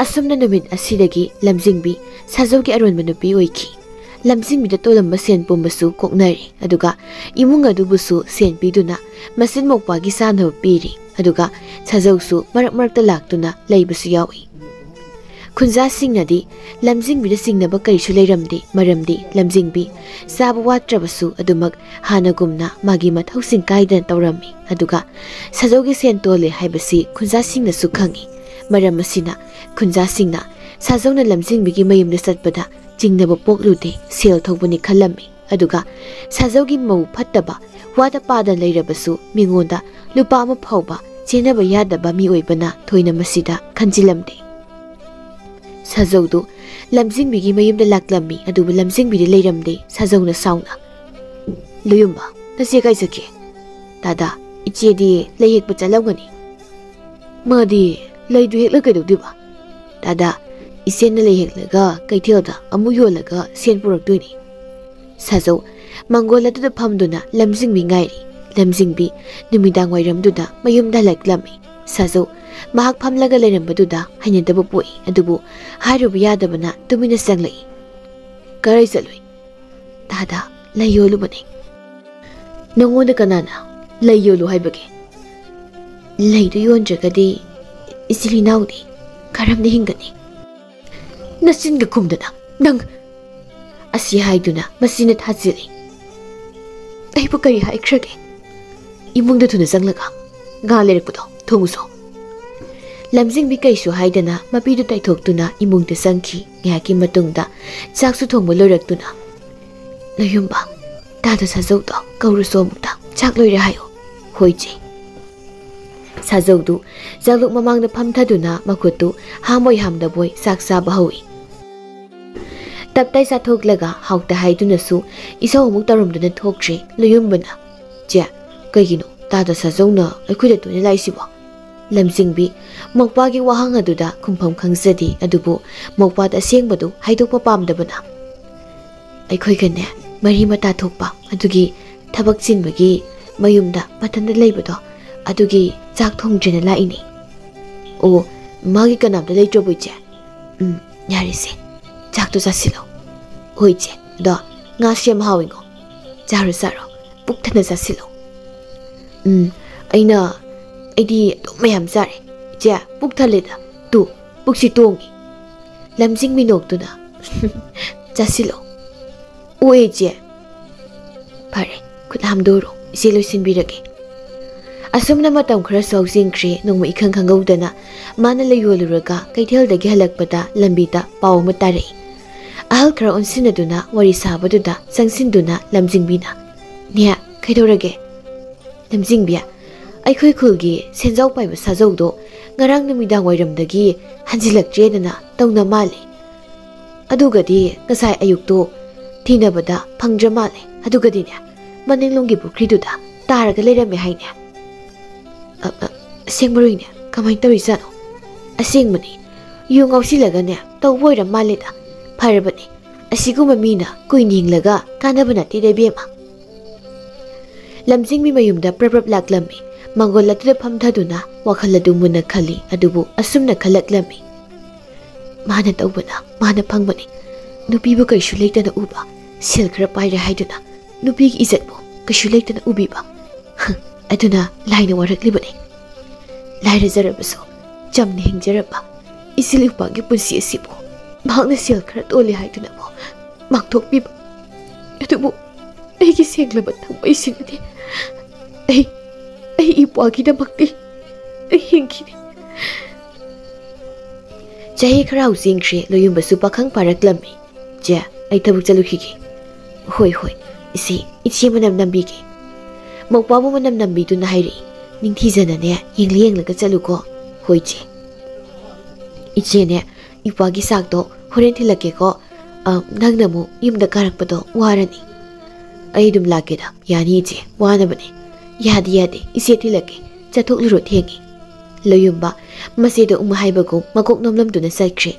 asumna numit asidagi lamjingbi sajogi aronba nupi oiki lamjingbi da tolamba sen pombasu koknari aduga imung adubusu sen piduna masin mokpagi sanaba piri aduga sajausu marak marakta laktuna leibasu yawi ꯈꯨꯟꯖꯥꯁꯤꯡꯅꯗꯤ ꯂꯝꯖꯤꯡꯕꯤꯗ ꯆꯤꯡꯅꯕ ꯀꯔꯤꯁꯨ ꯂꯩꯔꯝꯗꯦ ꯃꯔꯝꯗꯤ ꯂꯝꯖꯤꯡꯕꯤ ꯆꯥꯕ ꯋꯥꯠꯇ꯭ꯔꯕꯁꯨ ꯑꯗꯨꯃꯛ ꯍꯥꯟꯅꯒꯨꯝꯅ ꯃꯥꯒꯤ ꯃꯊꯧꯁꯤꯡ ꯀꯥꯏꯗꯅ ꯇꯧꯔꯝꯃꯤ ꯑꯗꯨꯒ ꯁꯥꯖꯧꯒꯤ ꯁꯦꯟ ꯇꯣꯜꯂꯦ ꯍꯥꯏꯕꯁꯤ ꯈꯨꯟꯖꯥꯁꯤꯡꯅꯁꯨ ꯈꯪꯏ ꯃꯔꯝ ꯑꯁꯤꯅ ꯈꯨꯟꯖꯥꯁꯤꯡꯅ ꯁꯥꯖꯧꯅ ꯂꯝꯖꯤꯡꯕꯤꯒꯤ ꯃꯌꯨꯝꯗ ꯆꯠꯄꯗ ꯆꯤꯡꯅꯕ ꯄꯣꯛꯂꯨꯗꯦ ꯁꯦꯜ ꯊꯧꯕꯅꯤ ꯈꯜꯂꯝꯃꯤ ꯑꯗꯨꯒ ꯁꯥꯖꯧꯒꯤ ꯃꯧ ꯐꯠꯇꯕ ꯋꯥꯗ ꯄꯥꯗ ꯂꯩꯔꯕꯁꯨ ꯃꯤꯉꯣꯟꯗ ꯂꯨꯄꯥ ꯑꯃ ꯐꯥꯎꯕ ꯆꯦꯟꯅꯕ ꯌꯥꯗꯕ ꯃꯤꯑꯣꯏꯕꯅ ꯊꯣꯏꯅ ꯃꯁꯤꯗ ꯈꯟꯖꯤꯜꯂꯝꯗꯦ ꯁꯥꯖꯧꯗꯨ ꯂꯝꯖꯤꯡꯕꯤꯒꯤ ꯃꯌꯨꯝꯗ ꯂꯥꯛꯂꯝꯃꯤ ꯑꯗꯨꯕꯨ ꯂꯝꯖꯤꯡꯕꯤꯗꯤ ꯂꯩꯔꯝꯗꯦ ꯁꯥꯖꯧꯅ ꯁꯥꯎꯅ ꯂꯨꯌꯨꯝꯕ ꯅꯆꯦ ꯀꯥꯏ ꯆꯠꯈꯤ ꯗꯥꯗꯥ ꯏꯆꯦꯗꯤ ꯂꯩ ꯍꯦꯛꯄ ꯆꯠꯂꯝꯒꯅꯤ ꯃꯥꯗꯤ ꯂꯩꯗꯨ ꯍꯦꯛꯂ ꯀꯩꯗꯧꯗꯣꯏꯕ ꯗꯥꯗꯥ ꯏꯆꯦꯅ ꯂꯩ ꯍꯦꯛꯂꯒ ꯀꯩꯊꯦꯜꯗ ꯑꯃꯨꯛ ꯌꯣꯜꯂꯒ ꯁꯦꯟ ꯄꯨꯔꯛꯇꯣꯏꯅꯤ ꯁꯥꯖꯧ ꯃꯪꯒꯣꯜ ꯑꯗꯨꯗ ꯐꯝꯗꯨꯅ ꯂꯝꯖꯤꯡꯕꯤ ꯉꯥꯏꯔꯤ ꯂꯝꯖꯤꯡꯕꯤ ꯅꯨꯃꯤꯗꯥꯡ ꯋꯥꯏꯔꯝꯗꯨꯗ ꯃꯌꯨꯝꯗ ꯍꯜꯂꯛꯂꯝꯃꯤ ꯁꯥꯖꯧ ꯃꯍꯥꯛ ꯐꯝꯂꯒ ꯂꯩꯔꯝꯕꯗꯨꯗ ꯍꯩꯅꯗꯕ ꯄꯣꯛꯏ ꯑꯗꯨꯕꯨ ꯍꯥꯏꯔꯨꯕ ꯌꯥꯗꯕꯅ ꯇꯨꯃꯤꯟꯅ ꯆꯪꯂꯛꯏ ꯀꯔꯥꯏ ꯆꯠꯂꯨꯏ ꯗꯥꯗꯥ ꯂꯩ ꯌꯣꯜꯂꯨꯕꯅꯤ ꯅꯉꯣꯟꯗ ꯀꯅꯥꯅ ꯂꯩ ꯌꯣꯜꯂꯨ ꯍꯥꯏꯕꯒꯦ ꯂꯩꯗꯨ ꯌꯣꯟꯗ꯭ꯔꯒꯗꯤ ꯏꯆꯤꯜ ꯏꯅꯥꯎꯗꯤ ꯀꯔꯝꯅ ꯍꯤꯡꯒꯅꯤ ꯅꯆꯤꯟꯒ ꯈꯨꯝꯗꯅ ꯅꯪ ꯑꯁꯤ ꯍꯥꯏꯗꯨꯅ ꯃꯁꯤꯅ ꯊꯥꯖꯤꯜꯂꯤ ꯑꯩꯕꯨ ꯀꯔꯤ ꯍꯥꯏꯈ꯭ꯔꯒꯦ ꯏꯃꯨꯡꯗ ꯊꯨꯅ ꯆꯪꯂꯒ ꯉꯥ ꯂꯩꯔꯛꯄꯗꯣ ꯊꯣꯡꯉꯨꯁꯣ ꯂꯝꯖꯤꯡꯕꯤ ꯀꯩꯁꯨ ꯍꯥꯏꯗꯅ ꯃꯄꯤꯗꯨ ꯇꯩꯊꯣꯛꯇꯨꯅ ꯏꯃꯨꯡꯗ ꯆꯪꯈꯤ ꯉꯥꯏꯍꯥꯛꯀꯤ ꯃꯇꯨꯡꯗ ꯆꯥꯛꯁꯨ ꯊꯣꯡꯕ ꯂꯣꯏꯔꯛꯇꯨꯅ ꯂꯨꯌꯨꯝꯕ ꯗꯥꯗꯥ ꯁꯥꯖꯧꯗꯣ ꯀꯧꯔꯨꯁꯣ ꯑꯃꯨꯛꯇ ꯆꯥꯛ ꯂꯣꯏꯔꯦ ꯍꯥꯏꯌꯣ ꯍꯣꯏ ꯆꯦ ꯁꯥꯖꯧꯗꯨ ꯆꯥꯛꯂꯨꯛ ꯃꯃꯥꯡꯗ ꯐꯝꯊꯗꯨꯅ ꯃꯈꯨꯠꯇꯨ ꯍꯥꯝꯕꯣꯏ ꯍꯥꯝꯗꯕꯣꯏ ꯆꯥꯛ ꯆꯥꯕ ꯍꯧꯏ ꯇꯞꯇꯥꯏ ꯆꯥꯊꯣꯛꯂꯒ ꯍꯥꯎꯇ ꯍꯥꯏꯗꯨꯅꯁꯨ ꯏꯁꯧ ꯑꯃꯨꯛ ꯇꯧꯔꯝꯗꯨꯅ ꯊꯣꯛꯇ꯭ꯔꯦ ꯂꯨꯌꯨꯝꯕꯅ ꯆꯦ ꯀꯩꯒꯤꯅꯣ ꯗꯥꯗꯥ ꯁꯥꯖꯧꯅ ꯑꯩꯈꯣꯏꯗ ꯇꯣꯏꯅ ꯂꯥꯛꯏꯁꯤꯕꯣ ꯂꯝꯖꯤꯡꯕꯤ ꯃꯧꯄꯥꯒꯤ ꯋꯥꯍꯪ ꯑꯗꯨꯗ ꯈꯨꯝꯐꯝ ꯈꯪꯖꯗꯦ ꯑꯗꯨꯕꯨ ꯃꯧꯄꯥꯗ ꯑꯁꯦꯡꯕꯗꯨ ꯍꯥꯏꯗꯣꯛꯄ ꯄꯥꯝꯗꯕꯅ ꯑꯩꯈꯣꯏꯒꯅꯦ ꯃꯔꯤ ꯃꯇꯥ ꯊꯣꯛꯄ ꯑꯗꯨꯒꯤ ꯊꯕꯛ ꯆꯤꯟꯕꯒꯤ ꯃꯌꯨꯝꯗ ꯃꯊꯟꯇ ꯂꯩꯕꯗꯣ ꯑꯗꯨꯒꯤ ꯆꯥꯛ ꯊꯣꯡꯗ꯭ꯔꯦꯅ ꯂꯥꯛꯏꯅꯤ ꯑꯣ ꯃꯥꯒꯤ ꯀꯅꯥꯝꯇ ꯂꯩꯇ꯭ꯔꯕꯣ ꯏꯆꯦ ꯌꯥꯔꯦꯁꯦ ꯆꯥꯛꯇꯣ ꯆꯥꯁꯤꯜꯂꯣ ꯍꯣꯏ ꯏꯆꯦ ꯑꯗꯣ ꯉꯥꯁꯨ ꯌꯥꯝ ꯍꯥꯎꯏꯉꯣ ꯆꯥꯔꯣ ꯆꯥꯔꯣ ꯄꯨꯛ ꯊꯟꯅ ꯆꯥꯁꯤꯜꯂꯣ ꯑꯩꯗꯤ ꯑꯗꯨꯝ ꯃꯌꯥꯝ ꯆꯥꯔꯦ ꯏꯆꯦ ꯄꯨꯛ ꯊꯜꯂꯦꯗ ꯇꯨ ꯄꯨꯛꯁꯤ ꯇꯣꯡꯉꯤ ꯂꯝꯖꯤꯡꯕꯤ ꯅꯣꯛꯇꯨꯅ ꯆꯥꯁꯤꯜꯂꯣ ꯑꯣ ꯏꯆꯦ ꯐꯔꯦ ꯈꯨꯠ ꯍꯥꯝꯗꯣꯔꯣ ꯏꯆꯦ ꯂꯣꯏꯁꯤꯟꯕꯤꯔꯒꯦ ꯑꯁꯨꯝꯅ ꯃꯇꯝ ꯈꯔꯁꯨ ꯍꯧꯖꯤꯟꯈ꯭ꯔꯦ ꯅꯣꯡꯃ ꯏꯈꯪ ꯈꯪꯍꯧꯗꯅ ꯃꯥꯅ ꯂꯩ ꯌꯣꯜꯂꯨꯔꯒ ꯀꯩꯊꯦꯜꯗꯒꯤ ꯍꯜꯂꯛꯄꯗ ꯂꯝꯕꯤꯗ ꯄꯥꯎ ꯑꯃ ꯇꯥꯔꯛꯏ ꯑꯍꯜ ꯈꯔ ꯑꯣꯟꯁꯤꯟꯅꯗꯨꯅ ꯋꯥꯔꯤ ꯁꯥꯕꯗꯨꯗ ꯆꯪꯁꯤꯟꯗꯨꯅ ꯂꯝꯖꯤꯡꯕꯤꯅ ꯅꯦ ꯀꯩꯗꯧꯔꯒꯦ ꯂꯝꯖꯤꯡꯕꯤ ꯑꯩꯈꯣꯏ ꯈꯨꯜꯒꯤ ꯁꯦꯟꯖꯥꯎ ꯄꯥꯏꯕ ꯁꯥꯖꯧꯗꯣ ꯉꯔꯥꯡ ꯅꯨꯃꯤꯗꯥꯡ ꯋꯥꯏꯔꯝꯗꯒꯤ ꯍꯟꯖꯤꯜꯂꯛꯇ꯭ꯔꯦꯗꯅ ꯇꯧꯅ ꯃꯥꯜꯂꯦ ꯑꯗꯨꯒꯗꯤ ꯉꯁꯥꯏ ꯑꯌꯨꯛꯇꯣ ꯊꯤꯅꯕꯗ ꯐꯪꯗ꯭ꯔ ꯃꯥꯜꯂꯦ ꯑꯗꯨꯒꯗꯤꯅꯦ ꯃꯅꯤꯡꯂꯣꯝꯒꯤ ꯄꯨꯈ꯭ꯔꯤꯗꯨꯗ ꯇꯥꯔꯒ ꯂꯩꯔꯝꯃꯦ ꯍꯥꯏꯅꯦ ꯑꯁꯦꯡꯕꯔꯣꯏꯅꯦ ꯀꯃꯥꯏꯅ ꯇꯧꯔꯤꯖꯥꯠꯅꯣ ꯑꯁꯦꯡꯕꯅꯤ ꯌꯨ ꯉꯥꯎꯁꯤꯜꯂꯒꯅꯦ ꯇꯧꯕ ꯑꯣꯏꯔ ꯃꯥꯜꯂꯦꯗ ꯐꯔꯕꯅꯤ ꯑꯁꯤꯒꯨꯝꯕ ꯃꯤꯅ ꯀꯨꯏꯅ ꯍꯤꯡꯂꯒ ꯀꯥꯟꯅꯕ ꯅꯠꯇꯦꯗ ꯏꯕꯦꯝꯃ ꯂꯝꯖꯤꯡꯕꯤ ꯃꯌꯨꯝꯗ ꯄ꯭ꯔꯞ ꯂꯥꯛꯂꯝꯃꯤ ꯃꯪꯒꯣꯜ ꯑꯗꯨꯗ ꯐꯝꯊꯗꯨꯅ ꯋꯥꯈꯜ ꯑꯗꯨ ꯃꯨꯟꯅ ꯈꯜꯂꯤ ꯑꯗꯨꯕꯨ ꯑꯁꯨꯝꯅ ꯈꯜꯂꯛꯂꯝꯃꯤ ꯃꯥꯅ ꯇꯧꯕꯅ ꯃꯥꯅ ꯐꯪꯕꯅꯤ ꯅꯨꯄꯤꯕꯨ ꯀꯩꯁꯨ ꯂꯩꯇꯅ ꯎꯕ ꯁꯦꯜ ꯈꯔ ꯄꯥꯏꯔꯦ ꯍꯥꯏꯗꯨꯅ ꯅꯨꯄꯤꯒꯤ ꯏꯖꯠꯄꯨ ꯀꯩꯁꯨ ꯂꯩꯇꯅ ꯎꯕꯤꯕ ꯑꯗꯨꯅ ꯂꯥꯏꯅ ꯋꯥꯔꯛꯂꯤꯕꯅꯤ ꯂꯥꯏꯔꯖꯔꯕꯁꯨ ꯆꯝꯅ ꯍꯤꯡꯖꯔꯕ ꯏꯆꯤꯜ ꯏꯄꯥꯒꯤ ꯄꯨꯟꯁꯤ ꯑꯁꯤꯕꯨ ꯃꯍꯥꯛꯅ ꯁꯦꯜ ꯈꯔ ꯇꯣꯜꯂꯦ ꯍꯥꯏꯗꯨꯅꯕꯨ ꯃꯥꯡꯊꯣꯛꯄꯤꯕ ꯑꯗꯨꯕꯨ ꯑꯩꯒꯤ ꯁꯦꯡꯂꯕ ꯊꯃꯣꯏꯁꯤꯅꯗꯤ ꯑꯩ ꯏꯄꯥꯒꯤꯗꯃꯛꯇꯤ ꯑꯩ ꯍꯤꯡꯈꯤꯅꯤ ꯆꯍꯤ ꯈꯔ ꯍꯧꯖꯤꯟꯈ꯭ꯔꯦ ꯂꯣꯌꯨꯝꯕꯁꯨ ꯄꯥꯈꯪ ꯐꯥꯔꯛꯂꯝꯃꯤ ꯆꯦ ꯑꯩ ꯊꯕꯛ ꯆꯠꯂꯨꯈꯤꯒꯦ ꯍꯣꯏ ꯏꯆꯦ ꯃꯅꯝ ꯅꯝꯕꯤꯒꯦ ꯃꯧꯄꯥꯕꯨ ꯃꯅꯝ ꯅꯝꯕꯤꯗꯨꯅ ꯍꯥꯏꯔꯛꯏ ꯅꯤꯡꯊꯤꯖꯅꯅꯦ ꯌꯦꯡꯂꯒ ꯆꯠꯂꯨꯀꯣ ꯍꯣꯏ ꯆꯦ ꯏꯆꯦꯅꯦ ꯏꯄꯥꯒꯤ ꯆꯥꯛꯇꯣ ꯍꯣꯔꯦꯟ ꯊꯤꯜꯂꯛꯀꯦꯀꯣ ꯅꯪꯅ ꯑꯃꯨꯛ ꯌꯨꯝꯗ ꯀꯥꯔꯛꯄꯗꯣ ꯋꯥꯔꯅꯤ ꯑꯩ ꯑꯗꯨꯝ ꯂꯥꯛꯀꯦꯗ ꯌꯥꯅꯤ ꯏꯆꯦ ꯋꯥꯅꯕꯅꯦ ꯌꯥꯗꯦ ꯏꯆꯦ ꯊꯤꯜꯂꯛꯀꯦ ꯆꯠꯊꯣꯛꯂꯨꯔꯣ ꯊꯦꯡꯉꯤ ꯂꯣꯌꯨꯝꯕ ꯃꯆꯦꯗ ꯎꯃ ꯍꯥꯏꯕꯒꯨꯝ ꯃꯀꯣꯛ ꯅꯣꯝꯂꯝꯗꯨꯅ ꯆꯠꯈ꯭ꯔꯦ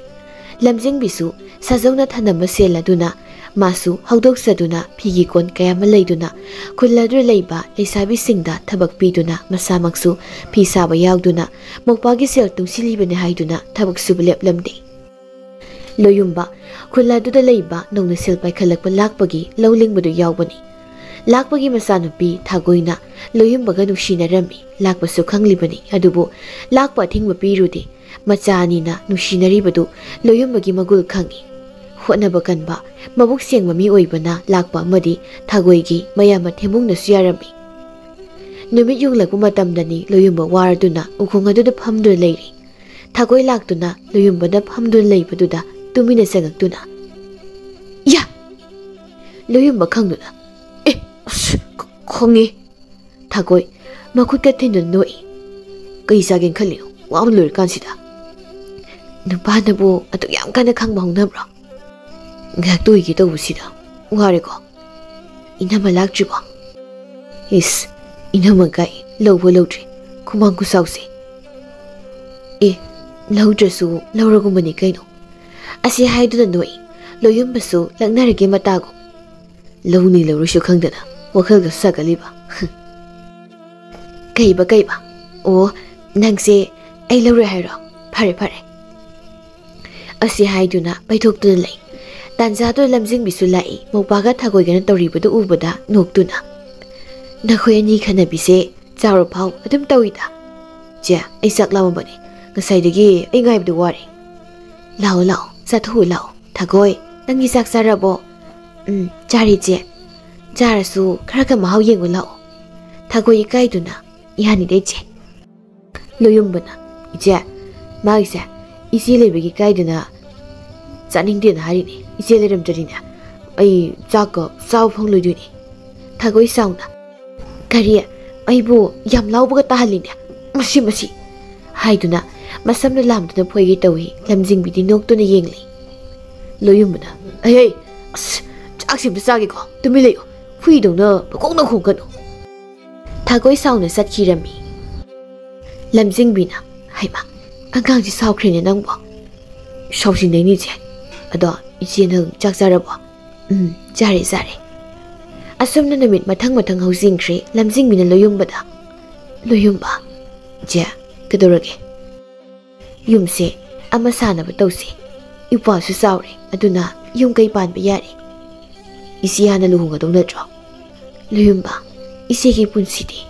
ꯂꯝꯖꯤꯡꯕꯤꯁꯨ ꯁꯥꯖꯧꯅ ꯊꯅꯝꯕ ꯁꯦꯜ ꯑꯗꯨꯅ ꯃꯥꯁꯨ ꯍꯧꯗꯣꯛꯆꯗꯨꯅ ꯐꯤꯒꯤ ꯀꯣꯟ ꯀꯌꯥ ꯑꯃ ꯂꯩꯗꯨꯅ ꯈꯨꯜ ꯑꯗꯨꯗ ꯂꯩꯕ ꯂꯩꯁꯥꯕꯤꯁꯤꯡꯗ ꯊꯕꯛ ꯄꯤꯗꯨꯅ ꯃꯁꯥꯃꯛꯁꯨ ꯐꯤ ꯁꯥꯕ ꯌꯥꯎꯗꯨꯅ ꯃꯧꯄꯥꯒꯤ ꯁꯦꯜ ꯇꯨꯡꯁꯤꯜꯂꯤꯕꯅꯤ ꯍꯥꯏꯗꯨꯅ ꯊꯕꯛ ꯁꯨꯕ ꯂꯦꯞꯂꯝꯗꯦ ꯂꯣꯌꯨꯝꯕ ꯈꯨꯜ ꯑꯗꯨꯗ ꯂꯩꯕ ꯅꯧꯅ ꯁꯦꯜ ꯄꯥꯏꯈꯠꯂꯛꯄ ꯂꯥꯛꯄꯒꯤ ꯂꯧ ꯂꯤꯡꯕꯗꯨ ꯌꯥꯎꯕꯅꯤ ꯂꯥꯛꯄꯒꯤ ꯃꯆꯥꯅꯨꯄꯤ ꯊꯥꯒꯣꯏꯅ ꯂꯣꯌꯨꯝꯕꯒ ꯅꯨꯡꯁꯤꯅꯔꯝꯃꯤ ꯂꯥꯛꯄꯁꯨ ꯈꯪꯂꯤꯕꯅꯤ ꯑꯗꯨꯕꯨ ꯂꯥꯛꯄ ꯑꯊꯤꯡꯕ ꯄꯤꯔꯨꯗꯦ Machanina nungsinaribadu Loyumbagi magul khangi. Hotnaba kanba mabuk sengba mi oibana lakpa amadi Thagoigi mayama themungnasu yarami. Numit yunglakpa matamdani Loyumba waraduna ukhung aduda phamduna leiri. Thagoi laktuna Loyumbada phamduna leibaduda tumina sangaktuna. Ya! Loyumba khangduna. Khongi. Thagoi makhut ka thinduna noi. Kai sagen khalino wa lur kansida. Nupanabu atuk yam kana khangba hongnabra. Ngak tuigi tawusida. Wareko. Inama laktribo. Is inama kai lawbo lawdri. Kumang kusawsi. Lawdrasu lawragumani kaino. Asi haiduna noi. Loyumbasu laknarage matago. Lawni lawrushu khangdana. Wakhalga sagaliba. Kaiba. O nangse ay lawre hairo. Pare. Asi haiduna paithoktuna lay. Tanzado lamjing bisu lai. Mokbaga Thagoigana tawribadu ubada noktuna. Nakhoi ani khanabise chawra phau adum tawida. Ja ay saklamabani. Ngasaidagi ay ngaibdu wari. Lao sathu lao. Thagoi nangi sak sarabo. Chari je. Jarasu kharaka mahau yengu lao. Thagoi kaiduna yani deje. Loyumbana ije magise isi lebegi kaiduna chaningden harini ise leram jarina ai chaka saw phang loiduni. Thagoi sauna kariya aibu yam laubaga tahaline masi haiduna masamna lamduna phoigi tawi lamjing bidi noktuna yengli. Loyumbana ai chaksim sagi ko tumi leyo hui dongna bakongna khongkano. Thagoi sauna satkirami. Lamjing bina haima angangji sawkhrene nangbo shawsin neni je ado iche nang chakjarabo. Jare asumna namit mathang hausingkhre lamjing bina Loyumbada. Loyumba je kedorage yumse ama sanaba tawse ipa su sawre aduna yum kai pan ba yare. Isi hana luhunga dong natro. Loyumba isegi punsidi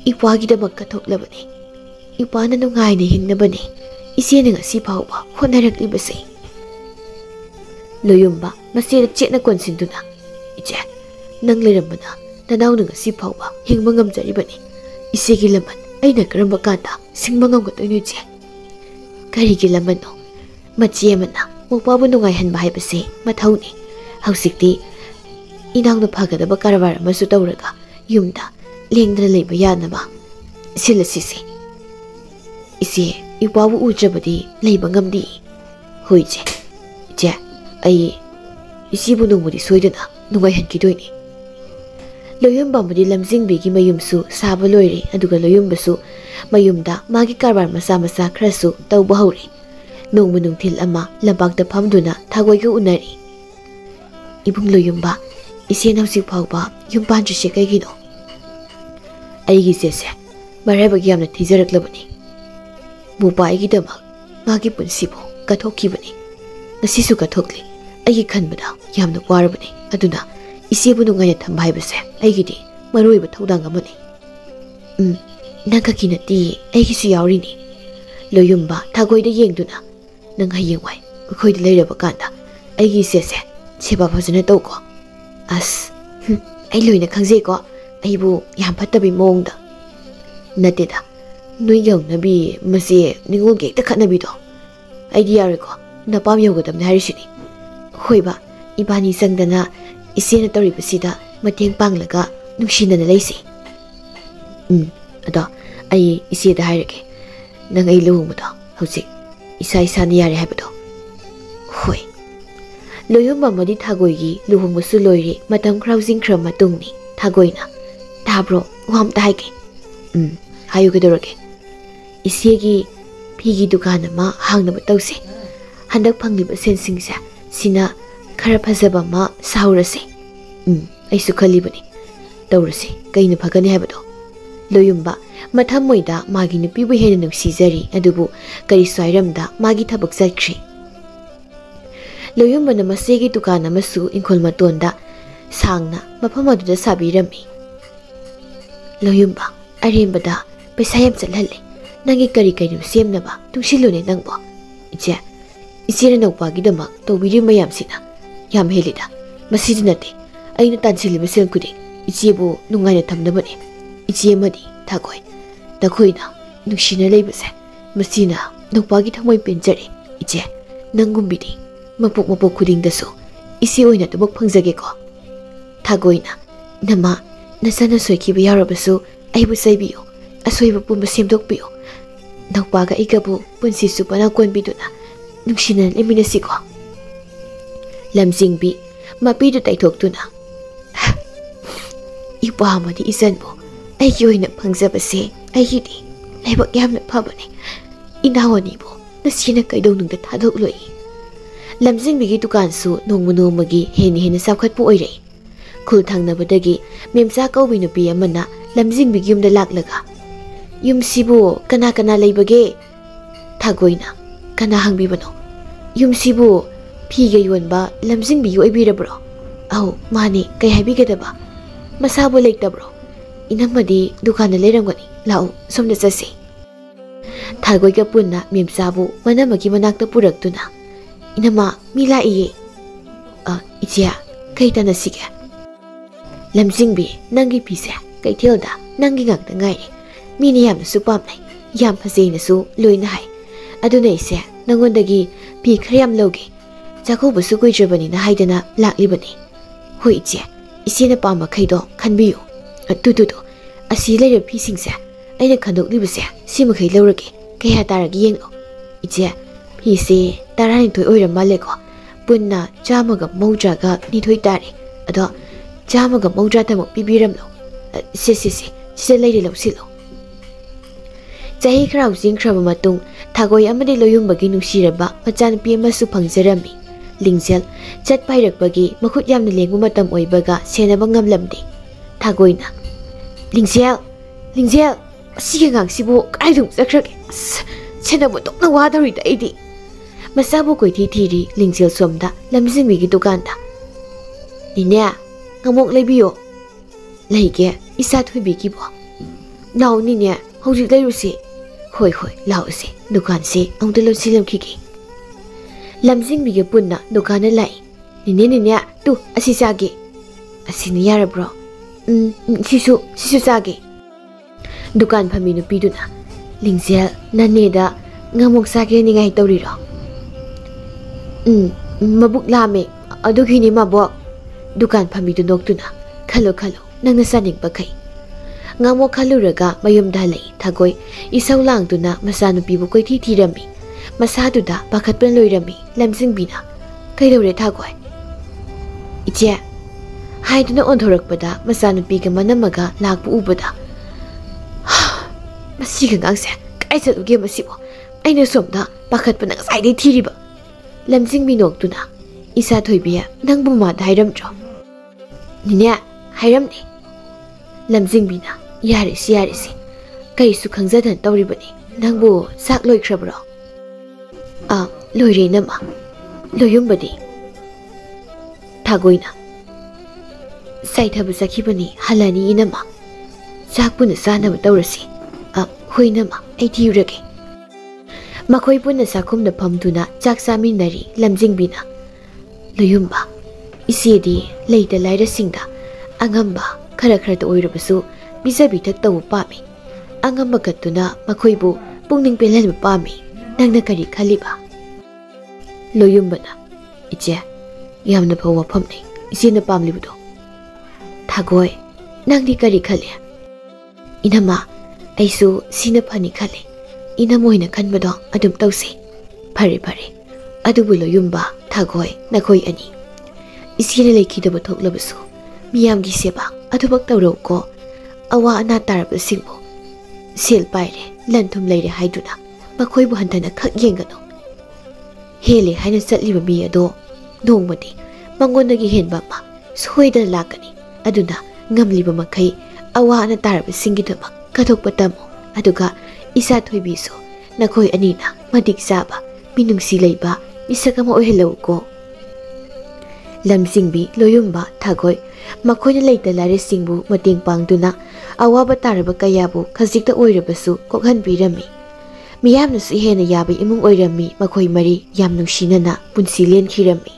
ipagi da magkathoklabani. Ipana nungai na hingnabani. Isi na ngasi phawba honarakibase. Loyumba masira chetna konsinduna. Ije nang lerambana nanaw na ngasi phawba hingma ngamjaribani. Isegi laman aina karamba kanta singma ngamgatoi je. Karigi laman no machi mana mokpabu nungai hanba haibase mathawni. Hausikti inangna phagadaba karwar amasu tawraga yumda lengdana leiba yanaba silasisi. Isi ipabu ujabadi leiba ngamdi. Hoije je ai isibu nungmudi soidana nungai hankidoini. Loyumba mudi lamjingbigi mayumsu saba loire aduga Loyumbasu mayumda magi karbar masa khrasu tawba hori. Nongmu nungthil ama labakta phamduna Thagoiga unari. Ibung Loyumba isi nausi phawba yumpanjise kaigino. Aigi sese marabagi yamna thijaraklabani. Mupai dama magi punsibo kathokibani. Ngasisu kathokli aigi khanbada yamna warabani. Aduna isibu nungaya thamba haibase aigidi maroiba thodang amani. Nangaki nati aigisu yawrini. Loyumba Thagoida yengduna nang hayengwai ukhoida leiraba kanda aigi sese seba phajana tawko. As ai loina khangjei ko aibu yam phatabi mongda nateda noi yongnabi masi ningol ge ta khatnabi do idea re ko napam yogadam harisini hoiba ibani sangdana isena tori basida mateng panglaga nungsinana leisi. Ada ai iseda hairake nang ai luhumada hausi isa ni yare haibado. Hoi Loyumba madi Thagoigi luhumbasu loire matam crowsing khram matungni Thagoina tabro wam taike. Hayu kedorake isiegi phigi dukan ma hangnaba tawse. Handak phangliba sensingsa sina khara phajaba ma saurase. Aisu khalibani tawrase kaina phagani habado. Loyumba matham moida magi nupi bu hena nungsijari adubu kari swairamda magi thabak chakri. Loyumba namasegi dukan amasu inkol matonda sangna mafam aduda sabirami. Loyumba arembada paisa yam chalhalle nangi kari kainu semnaba tungsilune nangbo ije isira nokpagi damak tobiri mayam sina yam helida masidi nate aina tansili besel kudi ijebu nungaina thamnabane ije madi thagoi takhoina nuksina leibase masina nokpagi thamoi penjare ije nangumbidi mapok khuding daso isi oina tabak phangjage ko thagoina nama nasana soikiba yarabasu aibu saibiyo asoiba pumba semdokpiyo nokpaga igabu punsi supana konbiduna nungsina leminasiko lamjingbi mapidu taithoktuna ipa amadi isanbo aigi oina phangjabase aigidi laibak yamna phabane inawanibo nasina kaidonungda thadhokloi lamjingbi dukan su nongmunomagi heni sakhatpu oirei khul thangnabadagi memcha kaubi nupi amana lamjingbi yumda laklaga yumsibu kana leibage thagoina kana hangbibano yumsibu phiga yonba lamjingbi oibirabro au mani kai habigedaba masabu leitabro inamadi dukana leramgani lau somda chase thagoiga punna memchabu manamagi manakta puraktuna inama mila iye ichia kaitana sige lamjingbi nangi pise kaithelda nangi ngakta ngai mini yam supam nai yam phasei su loina hai aduna ise nangondagi pi khriam loge chakho busu koi jabani na haidana laklibani hoi che isina pama khaido khanbiyo tu asi leire pi singse aina khandok libase sima khai lawrage kaya taragi yenglo ije pi se tarani thoi oira maleko punna chamaga maujaga ni thoi tare ado chamaga mauja tamok pibiramlo se leire lawsilo chahi khraw jing khraba matung thagoi amadi loyumbagi nusiraba machanupi amasu phangjarami lingjal chat pairakbagi makhut yamna lengbu matam oibaga senaba ngamlamdi thagoina lingjal asiga ngangsibu kaidum chakrake senaba tokna wadari da idi masabu koi thiri lingjal somda lamjingbi dukanda ine ngamok leibiyo leige isa thoibi bo naw ni ne hojik leirusi hoi laose dukan se amdalo silam khiki lamjingbi punna dukana lai nine tu asi sage asini yara bro sisu sage dukan phaminu piduna lingjal naneda ngamok sage ni ngai tawriro mabuk lame adugini mabo dukan phamidu noktuna khalo nangna saning bakai ngamo khaluraga mayumda lei thagoi isau langtuna masanupibu koi thirami masaduda pakhatpan loirami lamjingbina kaidore thagoi iche haiduna onthorakpada masanupiga manamaga lakpu ubada masiga ngangse kai chaluge masibo aina somda pakhatpana ngasai dei thiriba lamjingbi noktuna isa thoibiya nangbu ma dhairamtro nine hairamni lamjingbina yarisi kaisu khangjadan tawribani nangbu sak loikrabro loire nama loyumbadi thagoina saithabu sakhibani halani inama sakpuna sanaba tawrasi hoinama ai thiurage makhoi punna sakhumna phamduna chak saminari lamjingbina loyumba isedi leita laira singda angamba khara ta oirabasu bijabi thak tawu pami angamba katuna makhoibu pungning pelal pami nangna kari khaliba loyumbana iche yamna phawa phamni isina pamlibudo thagoi nangdi kari khale inama aisu sina phani khale inamoina khanbado adum tawse phare adubu loyumba thagoi nakhoi ani isina lekhidaba thoklabasu miyamgi seba adubak tawro ko awa ana tarab singbo sel paire lanthum leire haiduna makhoi bu hantana khak yengano hele haina satliba mi ado dongmadi mangondagi henba ma soida lakani aduna ngamliba makhai awa ana tarab singidama kathok patamo aduga isa thoibiso nakhoi anina madik saba minungsi leiba misakama ohelo ko lamjingbi loyumba thagoi makhoi leita lare singbu mating pangduna awaba taraba kayabu khajikta oirabasu kokhan birami ꯃꯤꯌꯥꯝꯅꯁꯨ ꯍꯦꯟꯅ ꯌꯥꯕ ꯏꯃꯨꯡ ꯑꯣꯏꯔꯝꯃꯤ꯫ ꯃꯈꯣꯏ ꯃꯔꯤ ꯌꯥꯝ ꯅꯨꯡꯁꯤꯅꯅ ꯄꯨꯟꯁꯤ ꯂꯦꯟꯈꯤꯔꯝꯃꯤ꯫